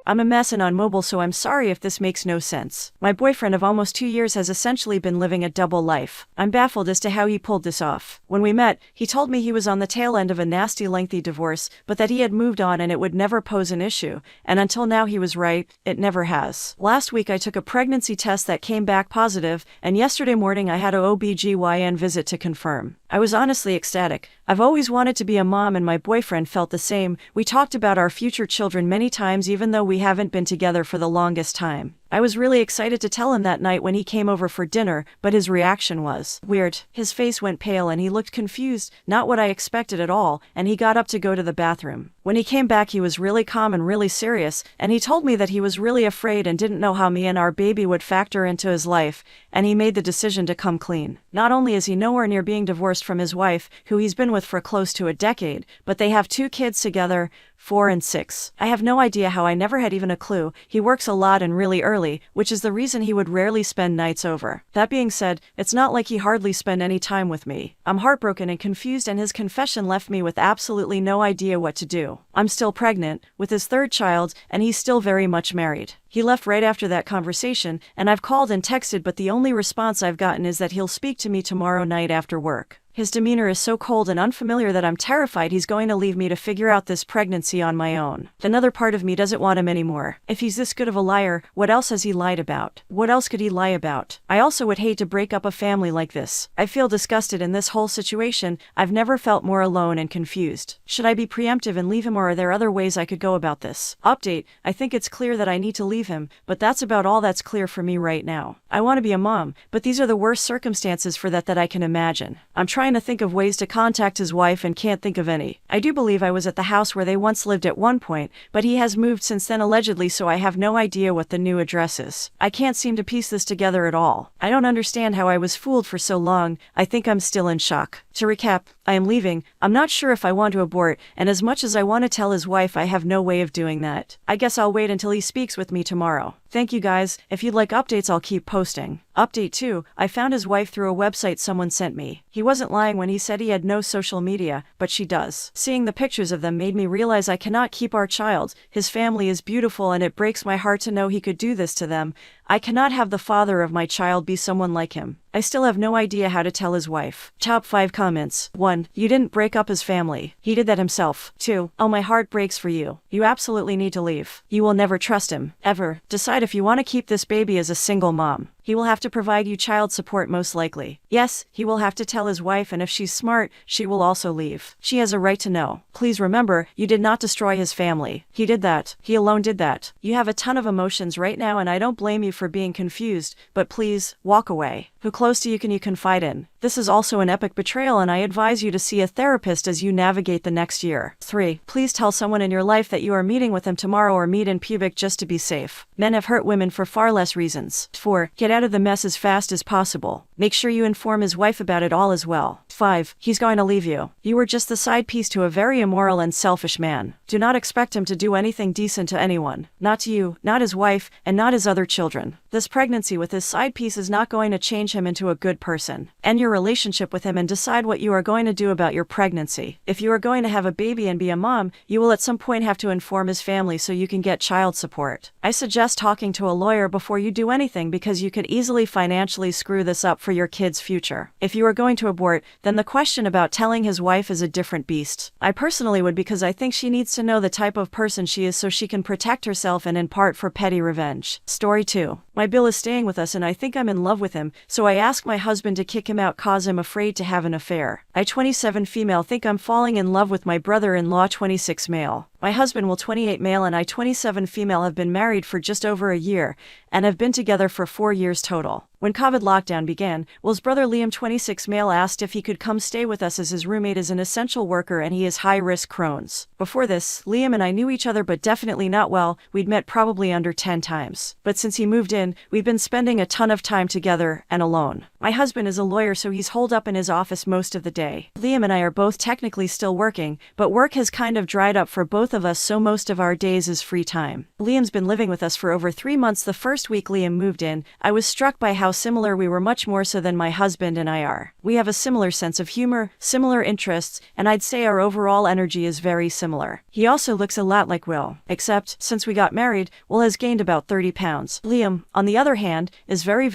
I'm a mess and on mobile, so I'm sorry if this makes no sense. My boyfriend of almost 2 years has essentially been living a double life. I'm baffled as to how he pulled this off. When we met, he told me he was on the tail end of a nasty lengthy divorce, but that he had moved on and it would never pose an issue, and until now he was right, it never has. Last week I took a pregnancy test that came back positive, and yesterday morning I had a OBGYN visit to confirm. I was honestly ecstatic. I've always wanted to be a mom and my boyfriend felt the same. We talked about our future children many times even though we haven't been together for the longest time. I was really excited to tell him that night when he came over for dinner, but his reaction was weird. His face went pale and he looked confused, not what I expected at all, and he got up to go to the bathroom. When he came back he was really calm and really serious, and he told me that he was really afraid and didn't know how me and our baby would factor into his life, and he made the decision to come clean. Not only is he nowhere near being divorced from his wife, who he's been with for close to a decade, but they have 2 kids together, 4 and 6. I have no idea how. I never had even a clue. He works a lot and really early, which is the reason he would rarely spend nights over. That being said, it's not like he hardly spent any time with me. I'm heartbroken and confused, and his confession left me with absolutely no idea what to do. I'm still pregnant, with his 3rd child, and he's still very much married. He left right after that conversation, and I've called and texted, but the only response I've gotten is that he'll speak to me tomorrow night after work. His demeanor is so cold and unfamiliar that I'm terrified he's going to leave me to figure out this pregnancy on my own. Another part of me doesn't want him anymore. If he's this good of a liar, what else has he lied about? What else could he lie about? I also would hate to break up a family like this. I feel disgusted in this whole situation. I've never felt more alone and confused. Should I be preemptive and leave him, or are there other ways I could go about this? Update: I think it's clear that I need to leave him, but that's about all that's clear for me right now. I want to be a mom, but these are the worst circumstances for that I can imagine. I'm trying to think of ways to contact his wife and can't think of any. I do believe I was at the house where they once lived at one point, but he has moved since then allegedly, so I have no idea what the new address is. I can't seem to piece this together at all. I don't understand how I was fooled for so long. I think I'm still in shock. To recap, I am leaving. I'm not sure if I want to abort, and as much as I want to tell his wife, I have no way of doing that. I guess I'll wait until he speaks with me tomorrow. Thank you guys. If you'd like updates, I'll keep posting. Update 2, I found his wife through a website someone sent me. He wasn't lying when he said he had no social media, but she does. Seeing the pictures of them made me realize I cannot keep our child. His family is beautiful and it breaks my heart to know he could do this to them. I cannot have the father of my child be someone like him. I still have no idea how to tell his wife. Top 5 comments. 1. You didn't break up his family. He did that himself. 2. Oh, my heart breaks for you. You absolutely need to leave. You will never trust him, ever. Decide if you want to keep this baby as a single mom. He will have to provide you child support most likely. Yes, he will have to tell his wife, and if she's smart, she will also leave. She has a right to know. Please remember, you did not destroy his family. He did that. He alone did that. You have a ton of emotions right now and I don't blame you for being confused, but please, walk away. Who close to you can you confide in? This is also an epic betrayal and I advise you to see a therapist as you navigate the next year. 3. Please tell someone in your life that you are meeting with him tomorrow or meet in public just to be safe. Men have hurt women for far less reasons. 4. Get out of the mess as fast as possible. Make sure you inform his wife about it all as well. 5. He's going to leave you. You were just the side piece to a very immoral and selfish man. Do not expect him to do anything decent to anyone. Not to you, not his wife, and not his other children. This pregnancy with his side piece is not going to change him into a good person. End your relationship with him and decide what you are going to do about your pregnancy. If you are going to have a baby and be a mom, you will at some point have to inform his family so you can get child support. I suggest talking to a lawyer before you do anything because you could easily financially screw this up for your kid's future. If you are going to abort, then the question about telling his wife is a different beast. I personally would, because I think she needs to know the type of person she is so she can protect herself and in part for petty revenge. Story 2. My Bill is staying with us and I think I'm in love with him, so I ask my husband to kick him out cause I'm afraid to have an affair. I 27 female think I'm falling in love with my brother-in-law 26 male. My husband will 28 male and I 27 female have been married for just over a year and have been together for 4 years total. When COVID lockdown began, Will's brother Liam 26 male asked if he could come stay with us as his roommate is an essential worker and he is high-risk Crohn's. Before this, Liam and I knew each other but definitely not well. We'd met probably under 10 times. But since he moved in, we've been spending a ton of time together and alone. My husband is a lawyer, so he's holed up in his office most of the day. Liam and I are both technically still working, but work has kind of dried up for both of us, so most of our days is free time. Liam's been living with us for over 3 months. The first week Liam moved in, I was struck by how similar we were, much more so than my husband and I are. We have a similar sense of humor, similar interests, and I'd say our overall energy is very similar. He also looks a lot like Will, except, since we got married, Will has gained about 30 pounds. Liam, on the other hand, is very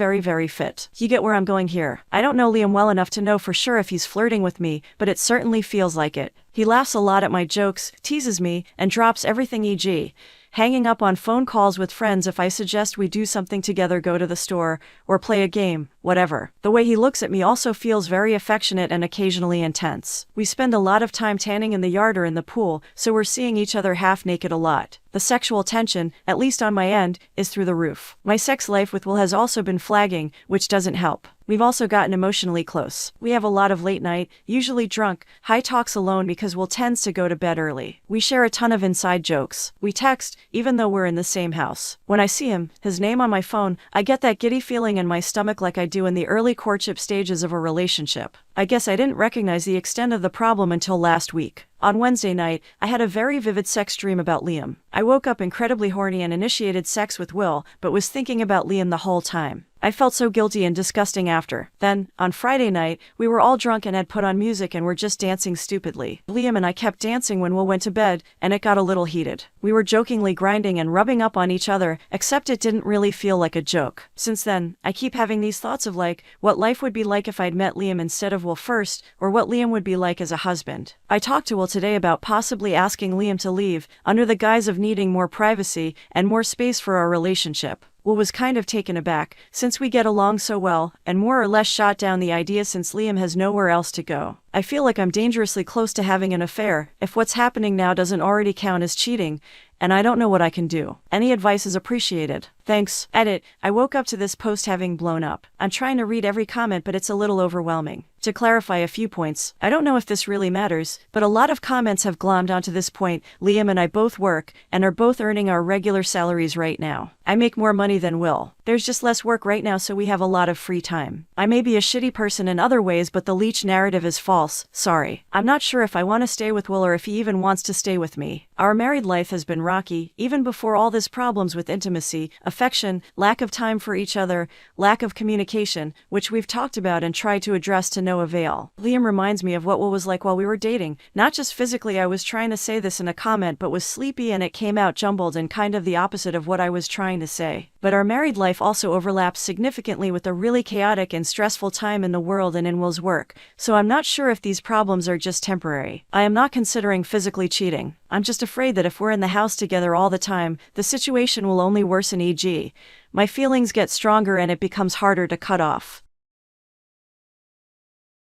fit. You get where I'm going here. I don't know Liam well enough to know for sure if he's flirting with me, but it certainly feels like it. He laughs a lot at my jokes, teases me, and drops everything, e.g. hanging up on phone calls with friends if I suggest we do something together, go to the store, or play a game, whatever. The way he looks at me also feels very affectionate and occasionally intense. We spend a lot of time tanning in the yard or in the pool, so we're seeing each other half naked a lot. The sexual tension, at least on my end, is through the roof. My sex life with Will has also been flagging, which doesn't help. We've also gotten emotionally close. We have a lot of late night, usually drunk, high talks alone because Will tends to go to bed early. We share a ton of inside jokes. We text, even though we're in the same house. When I see him, his name on my phone, I get that giddy feeling in my stomach like I do in the early courtship stages of a relationship. I guess I didn't recognize the extent of the problem until last week. On Wednesday night, I had a very vivid sex dream about Liam. I woke up incredibly horny and initiated sex with Will, but was thinking about Liam the whole time. I felt so guilty and disgusting after. Then, on Friday night, we were all drunk and had put on music and were just dancing stupidly. Liam and I kept dancing when Will went to bed, and it got a little heated. We were jokingly grinding and rubbing up on each other, except it didn't really feel like a joke. Since then, I keep having these thoughts of what life would be like if I'd met Liam instead of Will first, or what Liam would be like as a husband. I talked to Will today about possibly asking Liam to leave, under the guise of needing more privacy and more space for our relationship. Will was kind of taken aback, since we get along so well, and more or less shot down the idea since Liam has nowhere else to go. I feel like I'm dangerously close to having an affair, if what's happening now doesn't already count as cheating, and I don't know what I can do. Any advice is appreciated. Thanks. Edit. I woke up to this post having blown up. I'm trying to read every comment, but it's a little overwhelming. To clarify a few points, I don't know if this really matters, but a lot of comments have glommed onto this point. Liam and I both work, and are both earning our regular salaries right now. I make more money than Will. There's just less work right now, so we have a lot of free time. I may be a shitty person in other ways, but the leech narrative is false. Sorry. I'm not sure if I want to stay with Will or if he even wants to stay with me. Our married life has been rocky, even before all this problems with intimacy, affection, lack of time for each other, lack of communication, which we've talked about and tried to address to no avail. Liam reminds me of what Will was like while we were dating. Not just physically, I was trying to say this in a comment, but was sleepy and it came out jumbled and kind of the opposite of what I was trying to say. But our married life also overlaps significantly with a really chaotic and stressful time in the world and in Will's work, so I'm not sure if these problems are just temporary. I am not considering physically cheating. I'm just afraid that if we're in the house together all the time, the situation will only worsen, e.g. my feelings get stronger and it becomes harder to cut off.